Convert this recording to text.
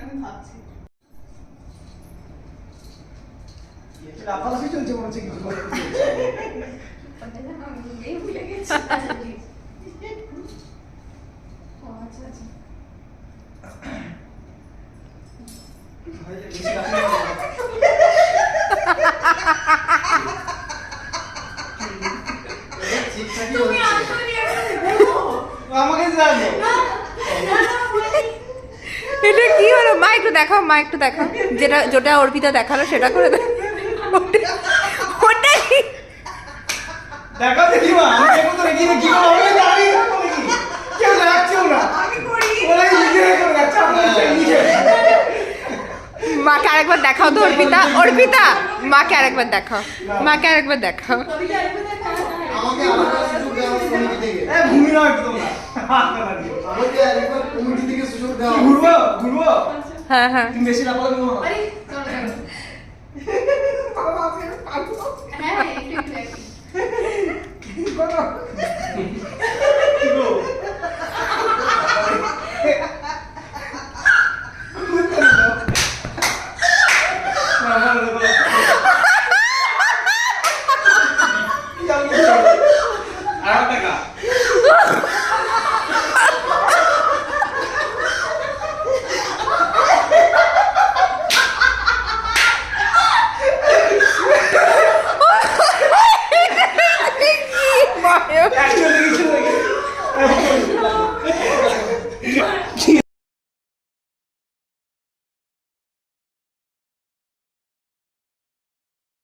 আমি ভাবছি লাফালাফি চলছে মনে হচ্ছে কিছু করে। আমি নিজেই ভুলে গেছি। ও আচ্ছা আচ্ছা। বেশি লাফালাফি করো না। ঠিকঠাকই তুমি হচ্ছে। আসলে দেখো আমাকে জানো এটা কি হলো? মা একটু দেখাও, মা একটু দেখাও, যেটা যেটা অর্পিতা দেখালো সেটা করে দাও। ওটাই দেখা দেখি মা আমি দেখো তো দেখি কি করে হবে জানি দেখি কেউ রাখছেও না আমি করি ওরাই নিজে করে রাখছে আমরা নিজে মাকে আরেকবার দেখাও তো অর্পিতা, অর্পিতা মাকে আরেকবার দেখাও, মাকে আরেকবার দেখাও। কবিতা আরেকবার দেখা আমাকে আরেকবার সুযোগ দেওয়া হবে কমিটি থেকে। এ ভূমি না একটু তোমরা হাতটা লাগিও আমাকে আরেকবার কমিটি থেকে সুযোগ দেওয়া হবে। ঘুরবো ঘুরবো হ্যাঁ হ্যাঁ তুমি বেশি লাফালাফি করো না আরে চলো চলো বাবা ফের পাগল হ্যাঁ একটু একটু কি করো কি গো না না না আর টাকা